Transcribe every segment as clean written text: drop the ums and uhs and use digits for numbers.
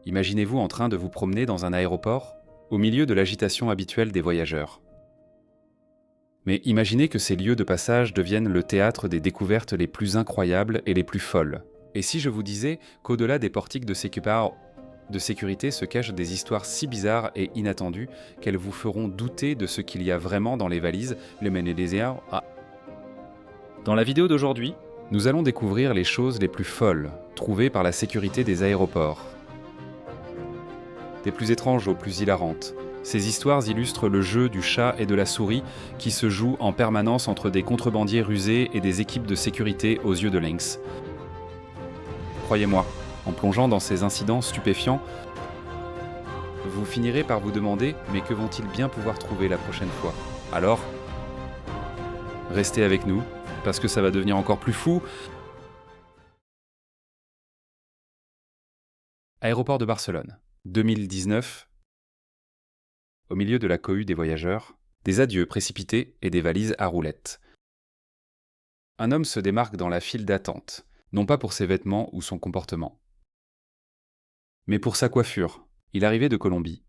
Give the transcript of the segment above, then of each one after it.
Imaginez-vous en train de vous promener dans un aéroport, au milieu de l'agitation habituelle des voyageurs. Mais imaginez que ces lieux de passage deviennent le théâtre des découvertes les plus incroyables et les plus folles. Et si je vous disais qu'au-delà des portiques de sécurité se cachent des histoires si bizarres et inattendues qu'elles vous feront douter de ce qu'il y a vraiment dans les valises, les Menedésiens. Dans la vidéo d'aujourd'hui, nous allons découvrir les choses les plus folles trouvées par la sécurité des aéroports. Des plus étranges aux plus hilarantes. Ces histoires illustrent le jeu du chat et de la souris qui se joue en permanence entre des contrebandiers rusés et des équipes de sécurité aux yeux de lynx. Croyez-moi, en plongeant dans ces incidents stupéfiants, vous finirez par vous demander « mais que vont-ils bien pouvoir trouver la prochaine fois ?» Alors, restez avec nous, parce que ça va devenir encore plus fou. Aéroport de Barcelone, 2019. Au milieu de la cohue des voyageurs, des adieux précipités et des valises à roulettes. Un homme se démarque dans la file d'attente, non pas pour ses vêtements ou son comportement, mais pour sa coiffure. Il arrivait de Colombie.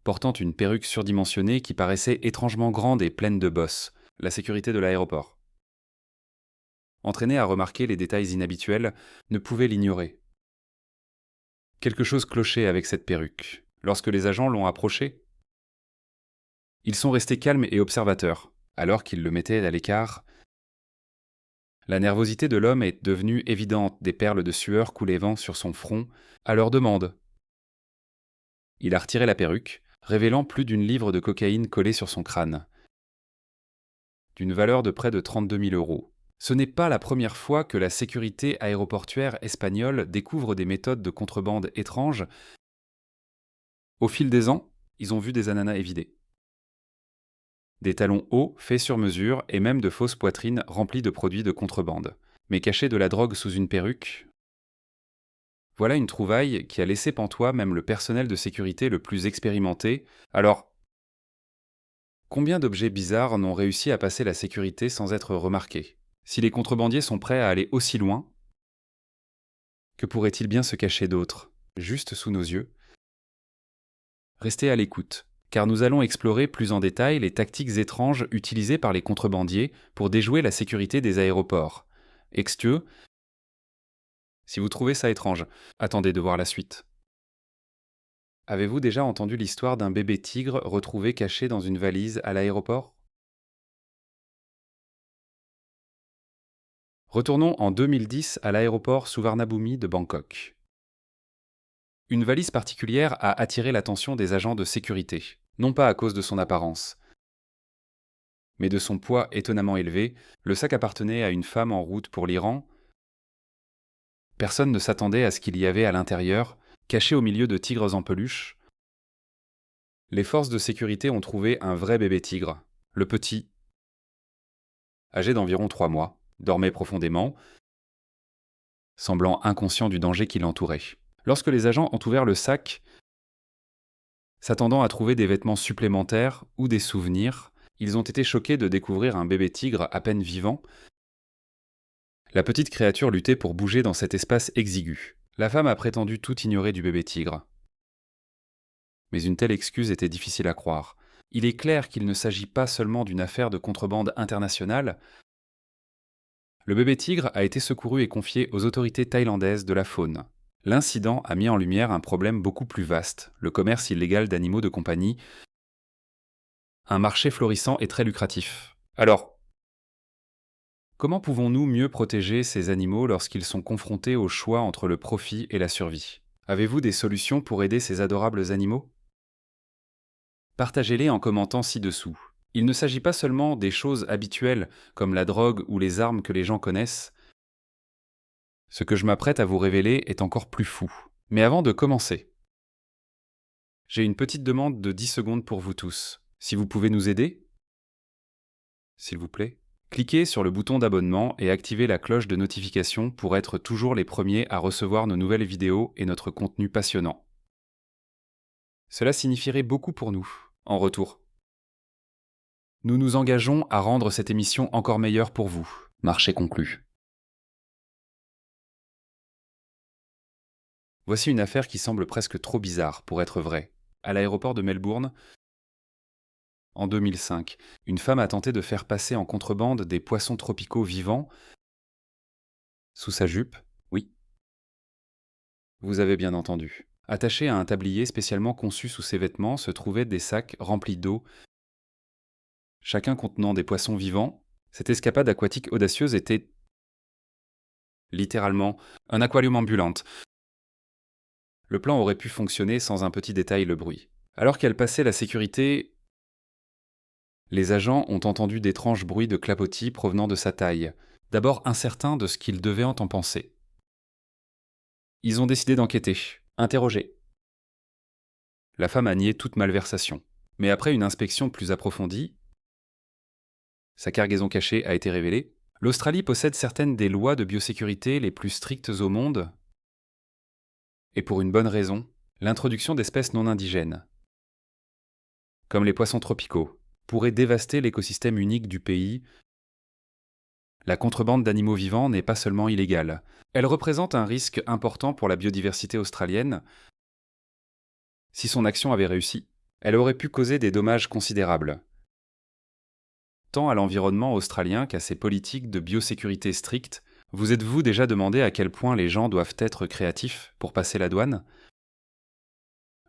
Portant une perruque surdimensionnée qui paraissait étrangement grande et pleine de bosses, la sécurité de l'aéroport. Entraîné à remarquer les détails inhabituels, ne pouvait l'ignorer. Quelque chose clochait avec cette perruque. Lorsque les agents l'ont approché, ils sont restés calmes et observateurs, alors qu'ils le mettaient à l'écart. La nervosité de l'homme est devenue évidente, des perles de sueur coulaient sur son front, à leur demande. Il a retiré la perruque, révélant plus d'1 livre de cocaïne collée sur son crâne, d'une valeur de près de 32 000 €. Ce n'est pas la première fois que la sécurité aéroportuaire espagnole découvre des méthodes de contrebande étranges. Au fil des ans, ils ont vu des ananas évidés. Des talons hauts, faits sur mesure, et même de fausses poitrines remplies de produits de contrebande. Mais cacher de la drogue sous une perruque, voilà une trouvaille qui a laissé pantois même le personnel de sécurité le plus expérimenté. Alors, combien d'objets bizarres n'ont réussi à passer la sécurité sans être remarqués? Si les contrebandiers sont prêts à aller aussi loin, que pourrait-il bien se cacher d'autre, juste sous nos yeux? Restez à l'écoute, car nous allons explorer plus en détail les tactiques étranges utilisées par les contrebandiers pour déjouer la sécurité des aéroports. Extieux, si vous trouvez ça étrange, attendez de voir la suite. Avez-vous déjà entendu l'histoire d'un bébé tigre retrouvé caché dans une valise à l'aéroport? Retournons en 2010 à l'aéroport Suvarnabhumi de Bangkok. Une valise particulière a attiré l'attention des agents de sécurité, non pas à cause de son apparence, mais de son poids étonnamment élevé. Le sac appartenait à une femme en route pour l'Iran. Personne ne s'attendait à ce qu'il y avait à l'intérieur, caché au milieu de tigres en peluche. Les forces de sécurité ont trouvé un vrai bébé tigre. Le petit, âgé d'environ 3 mois, dormait profondément, semblant inconscient du danger qui l'entourait. Lorsque les agents ont ouvert le sac, s'attendant à trouver des vêtements supplémentaires ou des souvenirs, ils ont été choqués de découvrir un bébé tigre à peine vivant. La petite créature luttait pour bouger dans cet espace exigu. La femme a prétendu tout ignorer du bébé tigre. Mais une telle excuse était difficile à croire. Il est clair qu'il ne s'agit pas seulement d'une affaire de contrebande internationale. Le bébé tigre a été secouru et confié aux autorités thaïlandaises de la faune. L'incident a mis en lumière un problème beaucoup plus vaste, le commerce illégal d'animaux de compagnie, un marché florissant et très lucratif. Alors, comment pouvons-nous mieux protéger ces animaux lorsqu'ils sont confrontés au choix entre le profit et la survie? Avez-vous des solutions pour aider ces adorables animaux? Partagez-les en commentant ci-dessous. Il ne s'agit pas seulement des choses habituelles comme la drogue ou les armes que les gens connaissent. Ce que je m'apprête à vous révéler est encore plus fou. Mais avant de commencer, j'ai une petite demande de 10 secondes pour vous tous. Si vous pouvez nous aider, s'il vous plaît, cliquez sur le bouton d'abonnement et activez la cloche de notification pour être toujours les premiers à recevoir nos nouvelles vidéos et notre contenu passionnant. Cela signifierait beaucoup pour nous, en retour. Nous nous engageons à rendre cette émission encore meilleure pour vous. Marché conclu. Voici une affaire qui semble presque trop bizarre pour être vraie. À l'aéroport de Melbourne, en 2005, une femme a tenté de faire passer en contrebande des poissons tropicaux vivants sous sa jupe. Oui, vous avez bien entendu. Attachés à un tablier spécialement conçu sous ses vêtements se trouvaient des sacs remplis d'eau, chacun contenant des poissons vivants. Cette escapade aquatique audacieuse était littéralement un aquarium ambulante. Le plan aurait pu fonctionner sans un petit détail, le bruit. Alors qu'elle passait la sécurité, les agents ont entendu d'étranges bruits de clapotis provenant de sa taille, d'abord incertains de ce qu'ils devaient en penser. Ils ont décidé d'enquêter, interroger. La femme a nié toute malversation. Mais après une inspection plus approfondie, sa cargaison cachée a été révélée. L'Australie possède certaines des lois de biosécurité les plus strictes au monde, et pour une bonne raison, l'introduction d'espèces non indigènes, comme les poissons tropicaux, pourrait dévaster l'écosystème unique du pays. La contrebande d'animaux vivants n'est pas seulement illégale, elle représente un risque important pour la biodiversité australienne. Si son action avait réussi, elle aurait pu causer des dommages considérables, tant à l'environnement australien qu'à ses politiques de biosécurité strictes. Vous êtes-vous déjà demandé à quel point les gens doivent être créatifs pour passer la douane ?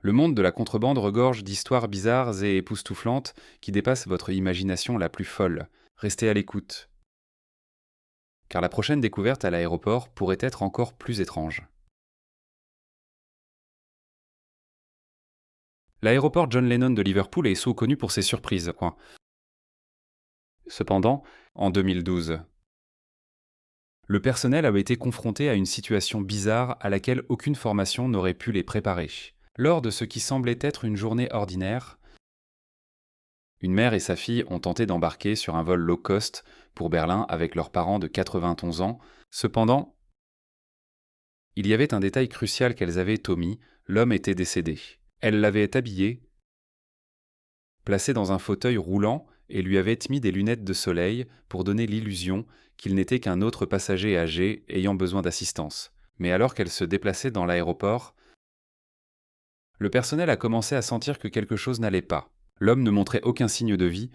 Le monde de la contrebande regorge d'histoires bizarres et époustouflantes qui dépassent votre imagination la plus folle. Restez à l'écoute, car la prochaine découverte à l'aéroport pourrait être encore plus étrange. L'aéroport John Lennon de Liverpool est sous-connu pour ses surprises. Cependant, en 2012, le personnel avait été confronté à une situation bizarre à laquelle aucune formation n'aurait pu les préparer. Lors de ce qui semblait être une journée ordinaire, une mère et sa fille ont tenté d'embarquer sur un vol low cost pour Berlin avec leurs parents de 91 ans. Cependant, il y avait un détail crucial qu'elles avaient omis, l'homme était décédé. Elle l'avait habillé, placé dans un fauteuil roulant et lui avait mis des lunettes de soleil pour donner l'illusion qu'il n'était qu'un autre passager âgé ayant besoin d'assistance. Mais alors qu'elle se déplaçait dans l'aéroport, le personnel a commencé à sentir que quelque chose n'allait pas. L'homme ne montrait aucun signe de vie,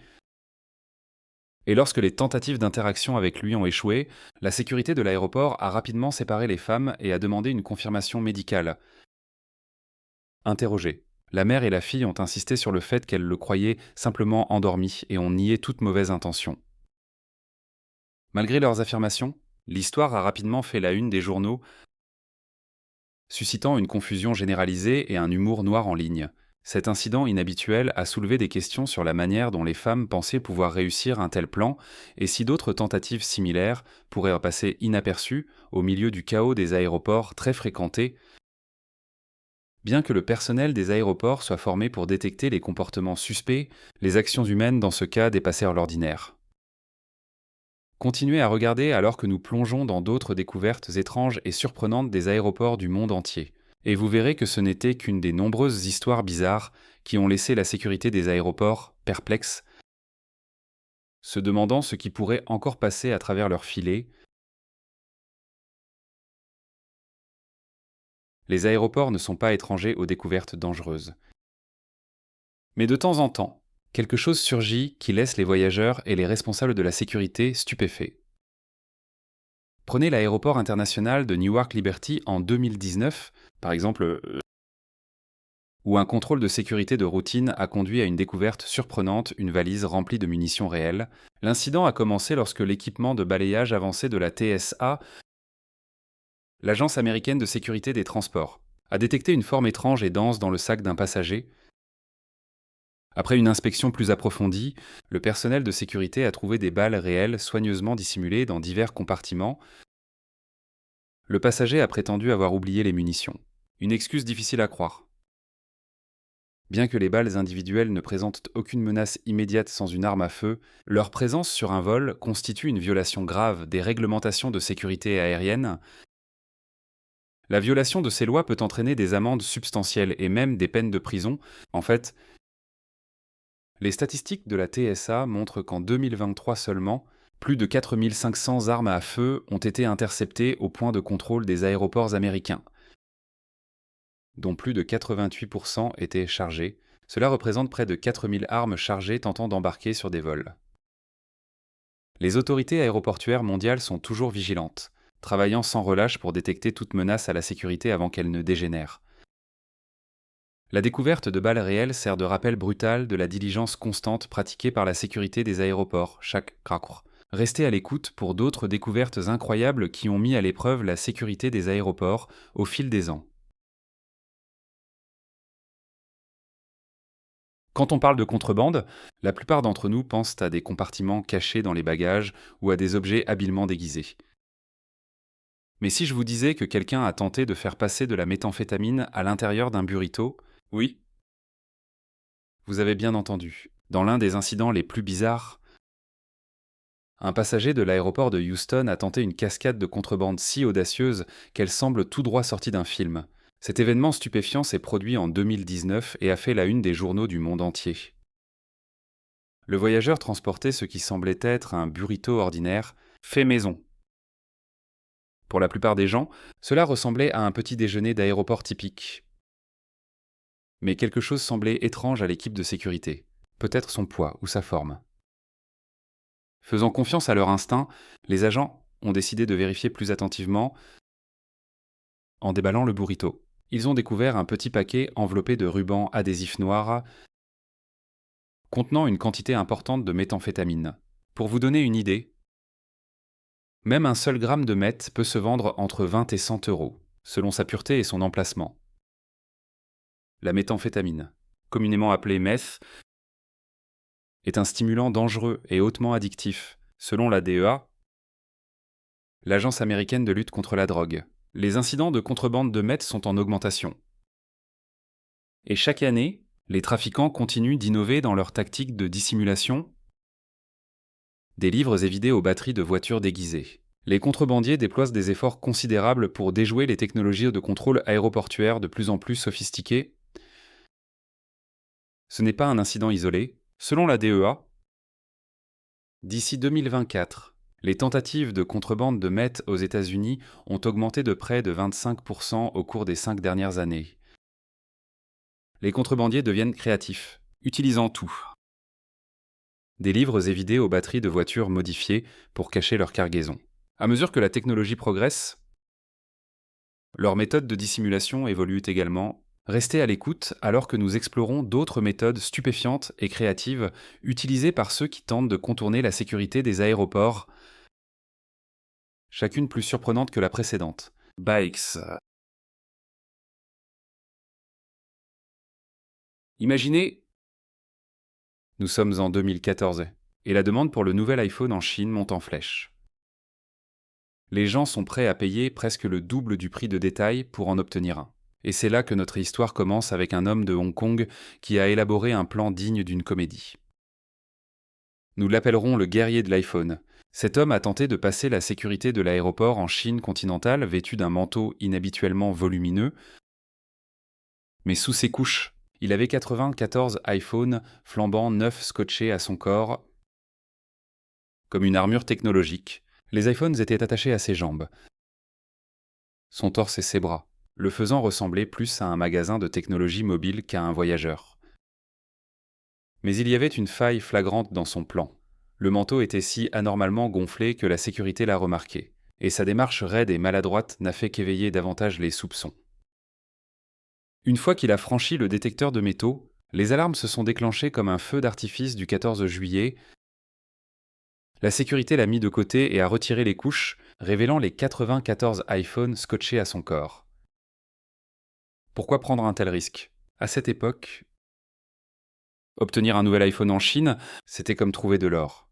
et lorsque les tentatives d'interaction avec lui ont échoué, la sécurité de l'aéroport a rapidement séparé les femmes et a demandé une confirmation médicale. Interrogées, la mère et la fille ont insisté sur le fait qu'elles le croyaient simplement endormi et ont nié toute mauvaise intention. Malgré leurs affirmations, l'histoire a rapidement fait la une des journaux, suscitant une confusion généralisée et un humour noir en ligne. Cet incident inhabituel a soulevé des questions sur la manière dont les femmes pensaient pouvoir réussir un tel plan et si d'autres tentatives similaires pourraient passer inaperçues au milieu du chaos des aéroports très fréquentés. Bien que le personnel des aéroports soit formé pour détecter les comportements suspects, les actions humaines dans ce cas dépassèrent l'ordinaire. Continuez à regarder alors que nous plongeons dans d'autres découvertes étranges et surprenantes des aéroports du monde entier. Et vous verrez que ce n'était qu'une des nombreuses histoires bizarres qui ont laissé la sécurité des aéroports perplexe, se demandant ce qui pourrait encore passer à travers leurs filets. Les aéroports ne sont pas étrangers aux découvertes dangereuses. Mais de temps en temps, quelque chose surgit qui laisse les voyageurs et les responsables de la sécurité stupéfaits. Prenez l'aéroport international de Newark Liberty en 2019, par exemple, où un contrôle de sécurité de routine a conduit à une découverte surprenante, une valise remplie de munitions réelles. L'incident a commencé lorsque l'équipement de balayage avancé de la TSA, l'Agence américaine de sécurité des transports, a détecté une forme étrange et dense dans le sac d'un passager. Après une inspection plus approfondie, le personnel de sécurité a trouvé des balles réelles soigneusement dissimulées dans divers compartiments. Le passager a prétendu avoir oublié les munitions. Une excuse difficile à croire. Bien que les balles individuelles ne présentent aucune menace immédiate sans une arme à feu, leur présence sur un vol constitue une violation grave des réglementations de sécurité aérienne. La violation de ces lois peut entraîner des amendes substantielles et même des peines de prison. En fait, les statistiques de la TSA montrent qu'en 2023 seulement, plus de 4500 armes à feu ont été interceptées au point de contrôle des aéroports américains. dont plus de 88% étaient chargés. Cela représente près de 4000 armes chargées tentant d'embarquer sur des vols. Les autorités aéroportuaires mondiales sont toujours vigilantes, travaillant sans relâche pour détecter toute menace à la sécurité avant qu'elle ne dégénère. La découverte de balles réelles sert de rappel brutal de la diligence constante pratiquée par la sécurité des aéroports, chaque craqueur. Restez à l'écoute pour d'autres découvertes incroyables qui ont mis à l'épreuve la sécurité des aéroports au fil des ans. Quand on parle de contrebande, la plupart d'entre nous pensent à des compartiments cachés dans les bagages ou à des objets habilement déguisés. Mais si je vous disais que quelqu'un a tenté de faire passer de la méthamphétamine à l'intérieur d'un burrito, oui, vous avez bien entendu. Dans l'un des incidents les plus bizarres, un passager de l'aéroport de Houston a tenté une cascade de contrebande si audacieuse qu'elle semble tout droit sortie d'un film. Cet événement stupéfiant s'est produit en 2019 et a fait la une des journaux du monde entier. Le voyageur transportait ce qui semblait être un burrito ordinaire, fait maison. Pour la plupart des gens, cela ressemblait à un petit déjeuner d'aéroport typique. Mais quelque chose semblait étrange à l'équipe de sécurité, peut-être son poids ou sa forme. Faisant confiance à leur instinct, les agents ont décidé de vérifier plus attentivement en déballant le burrito. Ils ont découvert un petit paquet enveloppé de rubans adhésifs noirs contenant une quantité importante de méthamphétamine. Pour vous donner une idée, même un seul gramme de meth peut se vendre entre 20 et 100 euros, selon sa pureté et son emplacement. La méthamphétamine, communément appelée meth, est un stimulant dangereux et hautement addictif. Selon la DEA, l'Agence américaine de lutte contre la drogue, les incidents de contrebande de meth sont en augmentation. Et chaque année, les trafiquants continuent d'innover dans leurs tactiques de dissimulation, délivres et vidés aux batteries de voitures déguisées. Les contrebandiers déploient des efforts considérables pour déjouer les technologies de contrôle aéroportuaire de plus en plus sophistiquées. Ce n'est pas un incident isolé. Selon la DEA, d'ici 2024, les tentatives de contrebande de meth aux États-Unis ont augmenté de près de 25% au cours des 5 dernières années. Les contrebandiers deviennent créatifs, utilisant tout. Des livres et vidés aux batteries de voitures modifiées pour cacher leur cargaison. À mesure que la technologie progresse, leurs méthodes de dissimulation évoluent également. Restez à l'écoute alors que nous explorons d'autres méthodes stupéfiantes et créatives utilisées par ceux qui tentent de contourner la sécurité des aéroports, chacune plus surprenante que la précédente. Bikes. Imaginez, nous sommes en 2014 et la demande pour le nouvel iPhone en Chine monte en flèche. Les gens sont prêts à payer presque le double du prix de détail pour en obtenir un. Et c'est là que notre histoire commence avec un homme de Hong Kong qui a élaboré un plan digne d'une comédie. Nous l'appellerons le guerrier de l'iPhone. Cet homme a tenté de passer la sécurité de l'aéroport en Chine continentale vêtu d'un manteau inhabituellement volumineux, mais sous ses couches, il avait 94 iPhones flambant neufs scotchés à son corps, comme une armure technologique. Les iPhones étaient attachés à ses jambes, son torse et ses bras, le faisant ressembler plus à un magasin de technologie mobile qu'à un voyageur. Mais il y avait une faille flagrante dans son plan. Le manteau était si anormalement gonflé que la sécurité l'a remarqué, et sa démarche raide et maladroite n'a fait qu'éveiller davantage les soupçons. Une fois qu'il a franchi le détecteur de métaux, les alarmes se sont déclenchées comme un feu d'artifice du 14 juillet. La sécurité l'a mis de côté et a retiré les couches, révélant les 94 iPhones scotchés à son corps. Pourquoi prendre un tel risque ? À cette époque, obtenir un nouvel iPhone en Chine, c'était comme trouver de l'or.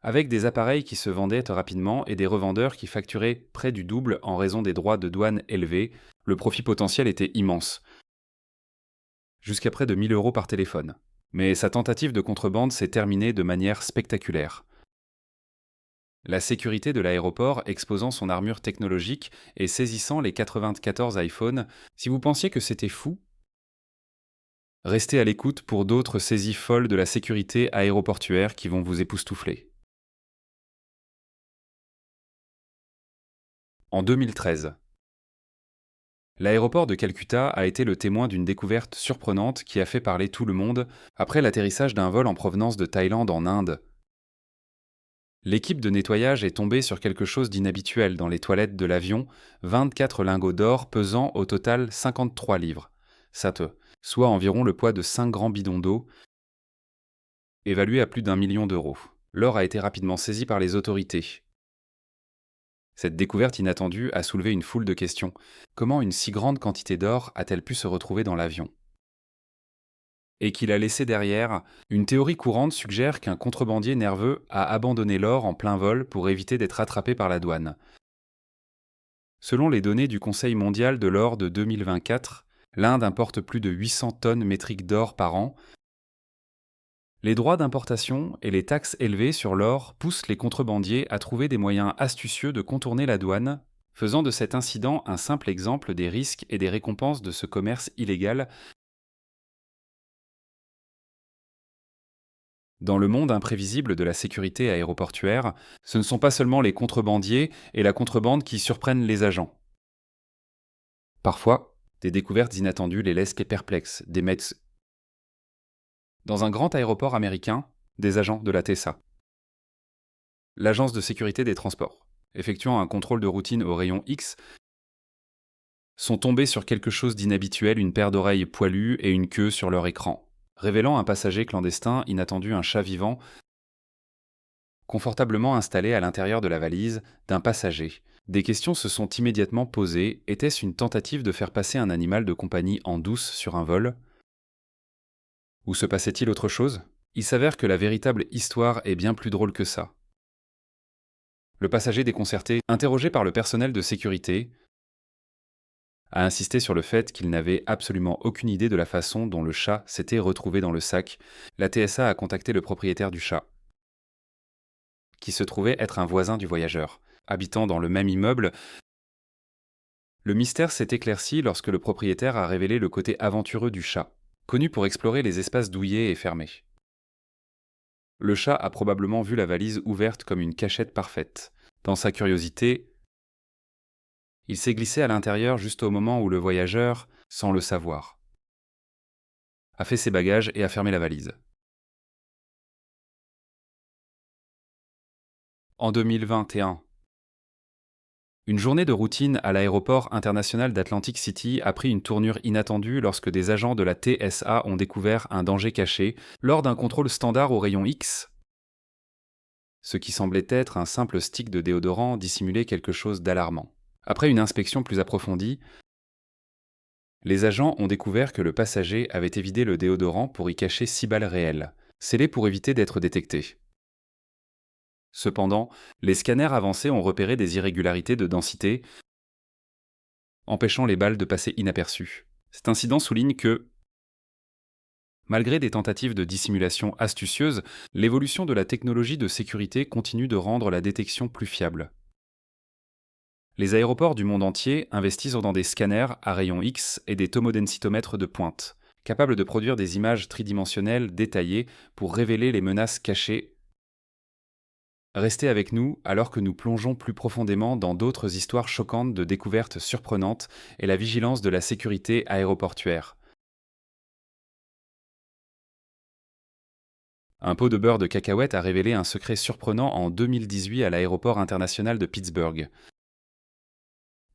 Avec des appareils qui se vendaient rapidement et des revendeurs qui facturaient près du double en raison des droits de douane élevés, le profit potentiel était immense. Jusqu'à près de 1000 euros par téléphone. Mais sa tentative de contrebande s'est terminée de manière spectaculaire. La sécurité de l'aéroport exposant son armure technologique et saisissant les 94 iPhones, si vous pensiez que c'était fou, restez à l'écoute pour d'autres saisies folles de la sécurité aéroportuaire qui vont vous époustoufler. En 2013, L'aéroport de Calcutta a été le témoin d'une découverte surprenante qui a fait parler tout le monde après l'atterrissage d'un vol en provenance de Thaïlande en Inde. L'équipe de nettoyage est tombée sur quelque chose d'inhabituel dans les toilettes de l'avion, 24 lingots d'or pesant au total 53 livres, soit environ le poids de 5 grands bidons d'eau, évalués à plus d'1 million d'euros. L'or a été rapidement saisi par les autorités. Cette découverte inattendue a soulevé une foule de questions. Comment une si grande quantité d'or a-t-elle pu se retrouver dans l'avion? Et qu'il a laissé derrière, une théorie courante suggère qu'un contrebandier nerveux a abandonné l'or en plein vol pour éviter d'être attrapé par la douane. Selon les données du Conseil mondial de l'or de 2024, l'Inde importe plus de 800 tonnes métriques d'or par an. Les droits d'importation et les taxes élevées sur l'or poussent les contrebandiers à trouver des moyens astucieux de contourner la douane, faisant de cet incident un simple exemple des risques et des récompenses de ce commerce illégal. Dans le monde imprévisible de la sécurité aéroportuaire, ce ne sont pas seulement les contrebandiers et la contrebande qui surprennent les agents. Parfois, des découvertes inattendues les laissent perplexes. Dans un grand aéroport américain, des agents de la TSA, l'agence de sécurité des transports, effectuant un contrôle de routine au rayon X, sont tombés sur quelque chose d'inhabituel, une paire d'oreilles poilues et une queue sur leur écran, révélant un passager clandestin inattendu, un chat vivant, confortablement installé à l'intérieur de la valise d'un passager. Des questions se sont immédiatement posées. Était-ce une tentative de faire passer un animal de compagnie en douce sur un vol? Ou se passait-il autre chose? Il s'avère que la véritable histoire est bien plus drôle que ça. Le passager déconcerté, interrogé par le personnel de sécurité, a insisté sur le fait qu'il n'avait absolument aucune idée de la façon dont le chat s'était retrouvé dans le sac. La TSA a contacté le propriétaire du chat, qui se trouvait être un voisin du voyageur. Habitant dans le même immeuble, le mystère s'est éclairci lorsque le propriétaire a révélé le côté aventureux du chat, connu pour explorer les espaces douillés et fermés. Le chat a probablement vu la valise ouverte comme une cachette parfaite. Dans sa curiosité, il s'est glissé à l'intérieur juste au moment où le voyageur, sans le savoir, a fait ses bagages et a fermé la valise. En 2021, une journée de routine à l'aéroport international d'Atlantic City a pris une tournure inattendue lorsque des agents de la TSA ont découvert un danger caché lors d'un contrôle standard au rayon X. Ce qui semblait être un simple stick de déodorant dissimulait quelque chose d'alarmant. Après une inspection plus approfondie, les agents ont découvert que le passager avait évidé le déodorant pour y cacher 6 balles réelles, scellées pour éviter d'être détecté. Cependant, les scanners avancés ont repéré des irrégularités de densité, empêchant les balles de passer inaperçues. Cet incident souligne que, malgré des tentatives de dissimulation astucieuses, l'évolution de la technologie de sécurité continue de rendre la détection plus fiable. Les aéroports du monde entier investissent dans des scanners à rayons X et des tomodensitomètres de pointe, capables de produire des images tridimensionnelles détaillées pour révéler les menaces cachées. Restez avec nous alors que nous plongeons plus profondément dans d'autres histoires choquantes de découvertes surprenantes et la vigilance de la sécurité aéroportuaire. Un pot de beurre de cacahuète a révélé un secret surprenant en 2018 à l'aéroport international de Pittsburgh.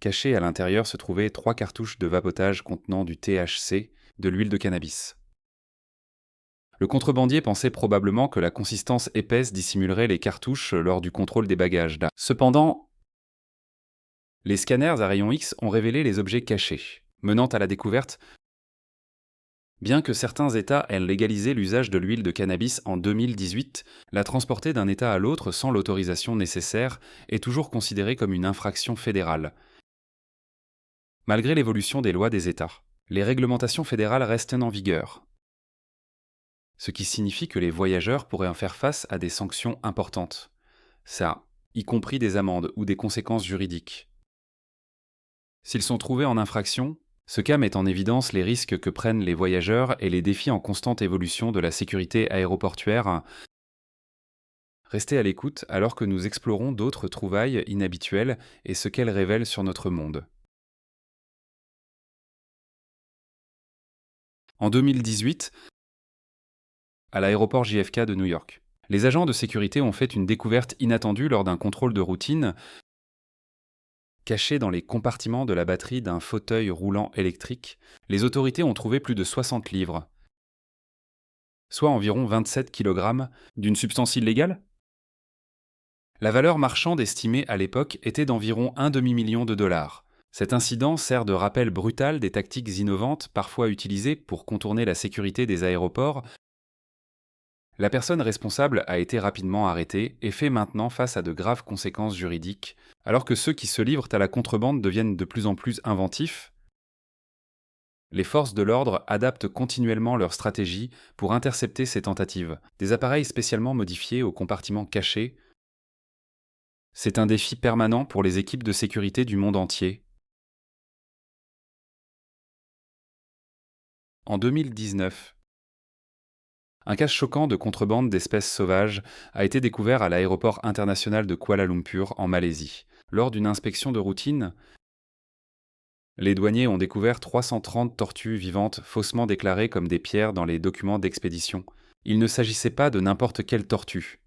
Cachées à l'intérieur se trouvaient 3 cartouches de vapotage contenant du THC, de l'huile de cannabis. Le contrebandier pensait probablement que la consistance épaisse dissimulerait les cartouches lors du contrôle des bagages. Cependant, les scanners à rayons X ont révélé les objets cachés, menant à la découverte. Bien que certains États aient légalisé l'usage de l'huile de cannabis en 2018, la transporter d'un État à l'autre sans l'autorisation nécessaire est toujours considérée comme une infraction fédérale. Malgré l'évolution des lois des États, les réglementations fédérales restent en vigueur, ce qui signifie que les voyageurs pourraient en faire face à des sanctions importantes. Ça, y compris des amendes ou des conséquences juridiques. S'ils sont trouvés en infraction, ce cas met en évidence les risques que prennent les voyageurs et les défis en constante évolution de la sécurité aéroportuaire. Restez à l'écoute alors que nous explorons d'autres trouvailles inhabituelles et ce qu'elles révèlent sur notre monde. En 2018, à l'aéroport JFK de New York, les agents de sécurité ont fait une découverte inattendue lors d'un contrôle de routine. Cachés dans les compartiments de la batterie d'un fauteuil roulant électrique, les autorités ont trouvé plus de 60 livres, soit environ 27 kg, d'une substance illégale. La valeur marchande estimée à l'époque était d'environ un demi-million de dollars. Cet incident sert de rappel brutal des tactiques innovantes parfois utilisées pour contourner la sécurité des aéroports. La personne responsable a été rapidement arrêtée et fait maintenant face à de graves conséquences juridiques, alors que ceux qui se livrent à la contrebande deviennent de plus en plus inventifs. Les forces de l'ordre adaptent continuellement leur stratégie pour intercepter ces tentatives. Des appareils spécialement modifiés aux compartiments cachés. C'est un défi permanent pour les équipes de sécurité du monde entier. En 2019, un cas choquant de contrebande d'espèces sauvages a été découvert à l'aéroport international de Kuala Lumpur, en Malaisie. Lors d'une inspection de routine, les douaniers ont découvert 330 tortues vivantes faussement déclarées comme des pierres dans les documents d'expédition. Il ne s'agissait pas de n'importe quelle tortue.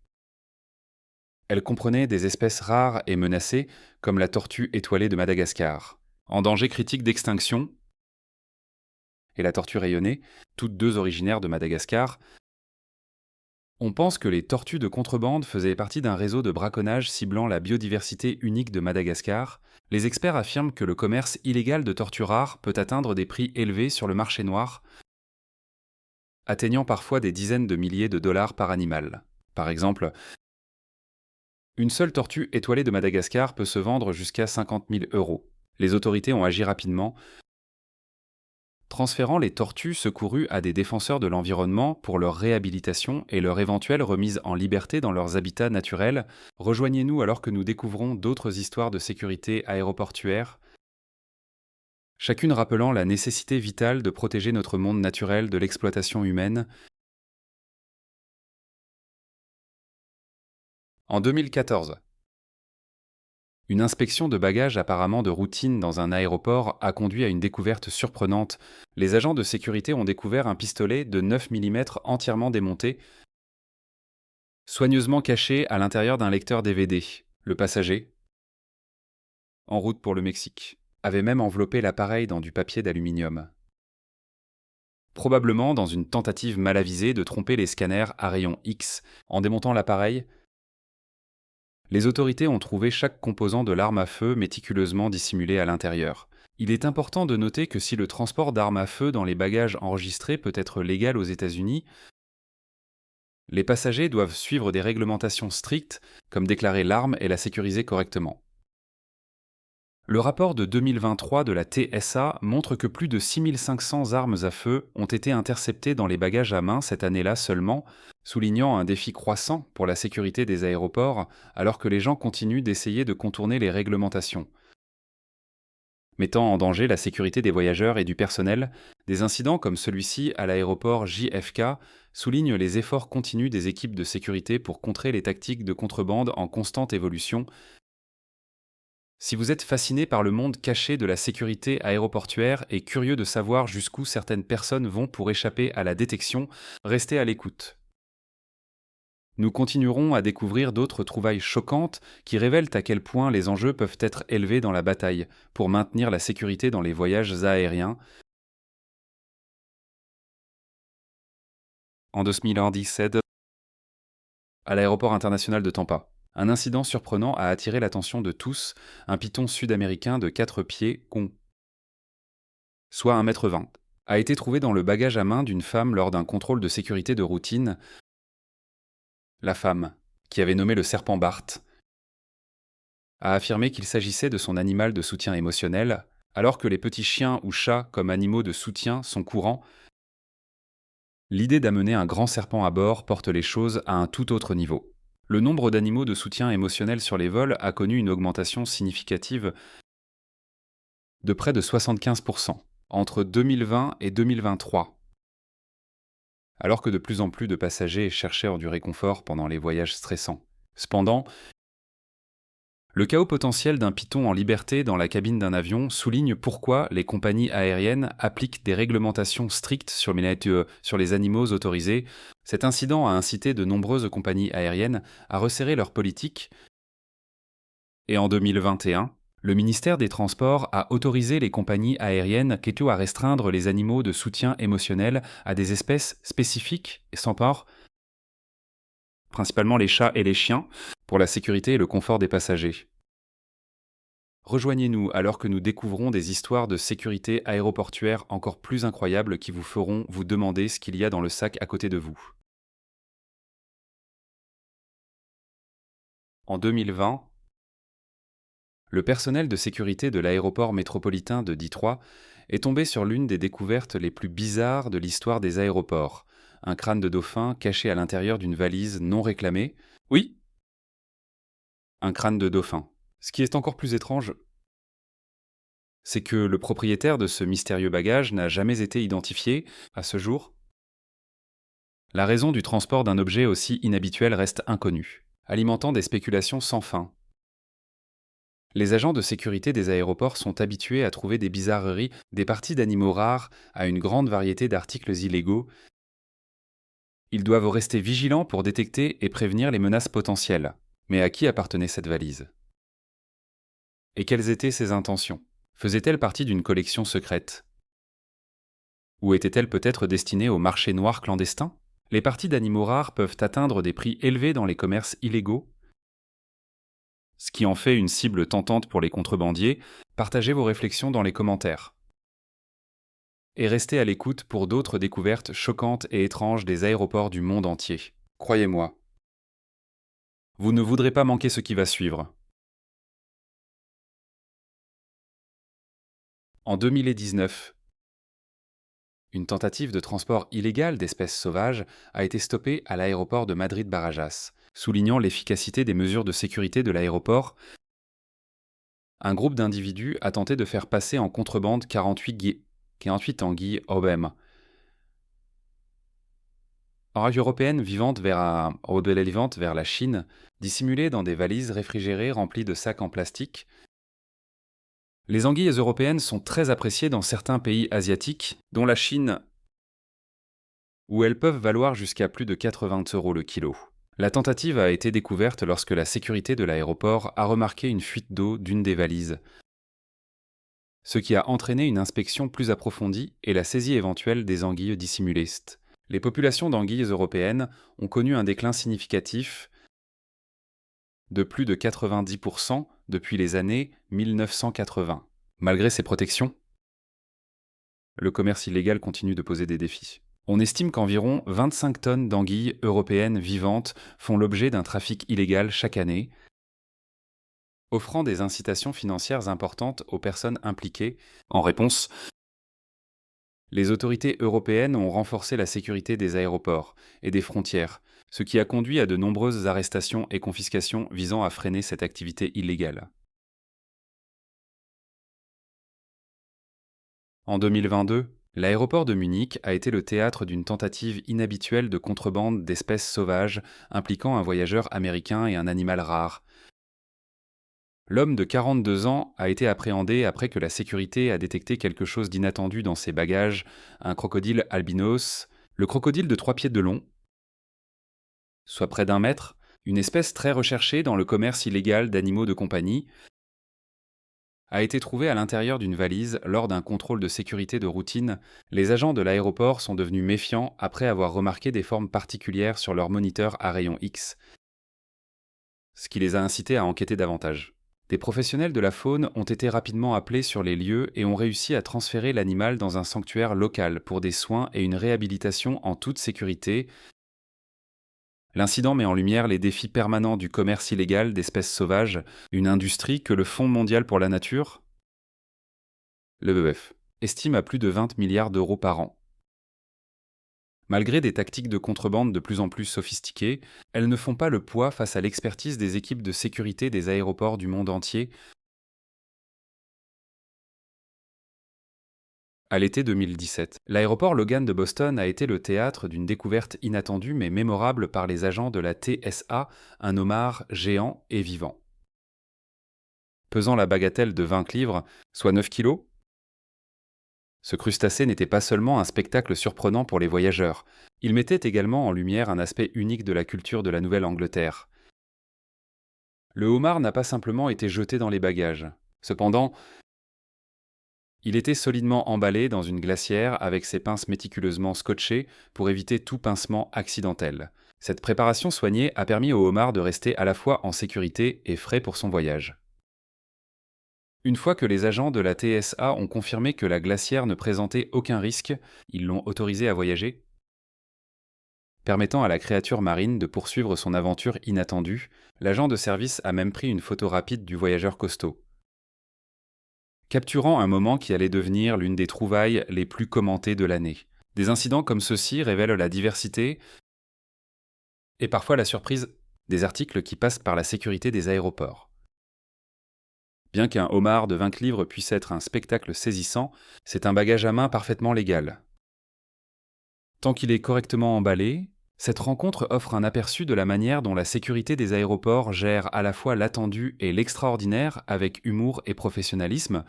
Elles comprenaient des espèces rares et menacées, comme la tortue étoilée de Madagascar, en danger critique d'extinction, et la tortue rayonnée, toutes deux originaires de Madagascar. On pense que les tortues de contrebande faisaient partie d'un réseau de braconnage ciblant la biodiversité unique de Madagascar. Les experts affirment que le commerce illégal de tortues rares peut atteindre des prix élevés sur le marché noir, atteignant parfois des dizaines de milliers de dollars par animal. Par exemple, une seule tortue étoilée de Madagascar peut se vendre jusqu'à 50 000 euros. Les autorités ont agi rapidement, transférant les tortues secourues à des défenseurs de l'environnement pour leur réhabilitation et leur éventuelle remise en liberté dans leurs habitats naturels. Rejoignez-nous alors que nous découvrons d'autres histoires de sécurité aéroportuaire, chacune rappelant la nécessité vitale de protéger notre monde naturel de l'exploitation humaine. En 2014, une inspection de bagages apparemment de routine dans un aéroport a conduit à une découverte surprenante. Les agents de sécurité ont découvert un pistolet de 9 mm entièrement démonté, soigneusement caché à l'intérieur d'un lecteur DVD. Le passager, en route pour le Mexique, avait même enveloppé l'appareil dans du papier d'aluminium. Probablement dans une tentative mal avisée de tromper les scanners à rayon X. En démontant l'appareil, les autorités ont trouvé chaque composant de l'arme à feu méticuleusement dissimulé à l'intérieur. Il est important de noter que si le transport d'armes à feu dans les bagages enregistrés peut être légal aux États-Unis, les passagers doivent suivre des réglementations strictes, comme déclarer l'arme et la sécuriser correctement. Le rapport de 2023 de la TSA montre que plus de 6500 armes à feu ont été interceptées dans les bagages à main cette année-là seulement, soulignant un défi croissant pour la sécurité des aéroports, alors que les gens continuent d'essayer de contourner les réglementations. Mettant en danger la sécurité des voyageurs et du personnel, des incidents comme celui-ci à l'aéroport JFK soulignent les efforts continus des équipes de sécurité pour contrer les tactiques de contrebande en constante évolution. Si vous êtes fasciné par le monde caché de la sécurité aéroportuaire et curieux de savoir jusqu'où certaines personnes vont pour échapper à la détection, restez à l'écoute. Nous continuerons à découvrir d'autres trouvailles choquantes qui révèlent à quel point les enjeux peuvent être élevés dans la bataille pour maintenir la sécurité dans les voyages aériens. En 2017, à l'aéroport international de Tampa, un incident surprenant a attiré l'attention de tous, un python sud-américain de 4 pieds, soit 1,20 m, a été trouvé dans le bagage à main d'une femme lors d'un contrôle de sécurité de routine. La femme, qui avait nommé le serpent Bart, a affirmé qu'il s'agissait de son animal de soutien émotionnel, alors que les petits chiens ou chats comme animaux de soutien sont courants. L'idée d'amener un grand serpent à bord porte les choses à un tout autre niveau. Le nombre d'animaux de soutien émotionnel sur les vols a connu une augmentation significative de près de 75% entre 2020 et 2023, alors que de plus en plus de passagers cherchaient du réconfort pendant les voyages stressants. Cependant, Le chaos potentiel d'un python en liberté dans la cabine d'un avion souligne pourquoi les compagnies aériennes appliquent des réglementations strictes sur les animaux autorisés. Cet incident a incité de nombreuses compagnies aériennes à resserrer leurs politiques et en 2021, le ministère des Transports a autorisé les compagnies aériennes Keto à restreindre les animaux de soutien émotionnel à des espèces spécifiques et sans port, principalement les chats et les chiens, pour la sécurité et le confort des passagers. Rejoignez-nous alors que nous découvrons des histoires de sécurité aéroportuaire encore plus incroyables qui vous feront vous demander ce qu'il y a dans le sac à côté de vous. En 2020, le personnel de sécurité de l'aéroport métropolitain de Détroit est tombé sur l'une des découvertes les plus bizarres de l'histoire des aéroports. Un crâne de dauphin caché à l'intérieur d'une valise non réclamée. Oui, un crâne de dauphin. Ce qui est encore plus étrange, c'est que le propriétaire de ce mystérieux bagage n'a jamais été identifié à ce jour. La raison du transport d'un objet aussi inhabituel reste inconnue, alimentant des spéculations sans fin. Les agents de sécurité des aéroports sont habitués à trouver des bizarreries, des parties d'animaux rares, à une grande variété d'articles illégaux. Ils doivent rester vigilants pour détecter et prévenir les menaces potentielles. Mais à qui appartenait cette valise? Et quelles étaient ses intentions? Faisait-elle partie d'une collection secrète? Ou était-elle peut-être destinée au marché noir clandestin? Les parties d'animaux rares peuvent atteindre des prix élevés dans les commerces illégaux, ce qui en fait une cible tentante pour les contrebandiers. Partagez vos réflexions dans les commentaires. Et restez à l'écoute pour d'autres découvertes choquantes et étranges des aéroports du monde entier. Croyez-moi, vous ne voudrez pas manquer ce qui va suivre. En 2019, une tentative de transport illégal d'espèces sauvages a été stoppée à l'aéroport de Madrid-Barajas, soulignant l'efficacité des mesures de sécurité de l'aéroport. Un groupe d'individus a tenté de faire passer en contrebande 48 anguilles obèmes européennes vivant vers la Chine, dissimulées dans des valises réfrigérées remplies de sacs en plastique. Les anguilles européennes sont très appréciées dans certains pays asiatiques, dont la Chine, où elles peuvent valoir jusqu'à plus de 80 € le kilo. La tentative a été découverte lorsque la sécurité de l'aéroport a remarqué une fuite d'eau d'une des valises, ce qui a entraîné une inspection plus approfondie et la saisie éventuelle des anguilles dissimulées. Les populations d'anguilles européennes ont connu un déclin significatif de plus de 90% depuis les années 1980. Malgré ces protections, le commerce illégal continue de poser des défis. On estime qu'environ 25 tonnes d'anguilles européennes vivantes font l'objet d'un trafic illégal chaque année, offrant des incitations financières importantes aux personnes impliquées. En réponse, les autorités européennes ont renforcé la sécurité des aéroports et des frontières, ce qui a conduit à de nombreuses arrestations et confiscations visant à freiner cette activité illégale. En 2022, l'aéroport de Munich a été le théâtre d'une tentative inhabituelle de contrebande d'espèces sauvages impliquant un voyageur américain et un animal rare. L'homme de 42 ans a été appréhendé après que la sécurité a détecté quelque chose d'inattendu dans ses bagages, un crocodile albinos, le crocodile de 3 pieds de long, soit près d'1 mètre, une espèce très recherchée dans le commerce illégal d'animaux de compagnie, a été trouvé à l'intérieur d'une valise lors d'un contrôle de sécurité de routine. Les agents de l'aéroport sont devenus méfiants après avoir remarqué des formes particulières sur leur moniteur à rayon X, ce qui les a incités à enquêter davantage. Des professionnels de la faune ont été rapidement appelés sur les lieux et ont réussi à transférer l'animal dans un sanctuaire local pour des soins et une réhabilitation en toute sécurité. L'incident met en lumière les défis permanents du commerce illégal d'espèces sauvages, une industrie que le Fonds mondial pour la nature, le WWF, estime à plus de 20 milliards d'euros par an. Malgré des tactiques de contrebande de plus en plus sophistiquées, elles ne font pas le poids face à l'expertise des équipes de sécurité des aéroports du monde entier. À l'été 2017, l'aéroport Logan de Boston a été le théâtre d'une découverte inattendue mais mémorable par les agents de la TSA, un homard géant et vivant. pesant la bagatelle de 20 livres, soit 9 kilos. Ce crustacé n'était pas seulement un spectacle surprenant pour les voyageurs, il mettait également en lumière un aspect unique de la culture de la Nouvelle-Angleterre. Le homard n'a pas simplement été jeté dans les bagages. Cependant, il était solidement emballé dans une glacière avec ses pinces méticuleusement scotchées pour éviter tout pincement accidentel. Cette préparation soignée a permis au homard de rester à la fois en sécurité et frais pour son voyage. Une fois que les agents de la TSA ont confirmé que la glacière ne présentait aucun risque, ils l'ont autorisé à voyager, permettant à la créature marine de poursuivre son aventure inattendue. L'agent de service a même pris une photo rapide du voyageur costaud, capturant un moment qui allait devenir l'une des trouvailles les plus commentées de l'année. Des incidents comme ceux-ci révèlent la diversité et parfois la surprise des articles qui passent par la sécurité des aéroports. Bien qu'un homard de 20 livres puisse être un spectacle saisissant, c'est un bagage à main parfaitement légal. Tant qu'il est correctement emballé, cette rencontre offre un aperçu de la manière dont la sécurité des aéroports gère à la fois l'attendu et l'extraordinaire avec humour et professionnalisme.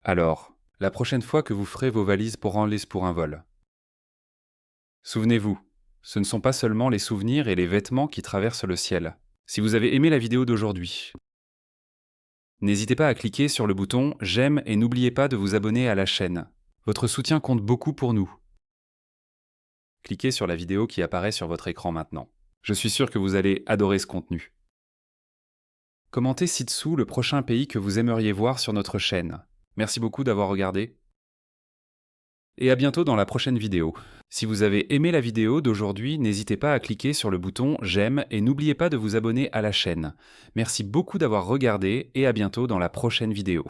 Alors, la prochaine fois que vous ferez vos valises pour un vol, souvenez-vous, ce ne sont pas seulement les souvenirs et les vêtements qui traversent le ciel. Si vous avez aimé la vidéo d'aujourd'hui, n'hésitez pas à cliquer sur le bouton « J'aime » et n'oubliez pas de vous abonner à la chaîne. Votre soutien compte beaucoup pour nous. Cliquez sur la vidéo qui apparaît sur votre écran maintenant. Je suis sûr que vous allez adorer ce contenu. Commentez ci-dessous le prochain pays que vous aimeriez voir sur notre chaîne. Merci beaucoup d'avoir regardé. Et à bientôt dans la prochaine vidéo. Si vous avez aimé la vidéo d'aujourd'hui, n'hésitez pas à cliquer sur le bouton « J'aime » et n'oubliez pas de vous abonner à la chaîne. Merci beaucoup d'avoir regardé et à bientôt dans la prochaine vidéo.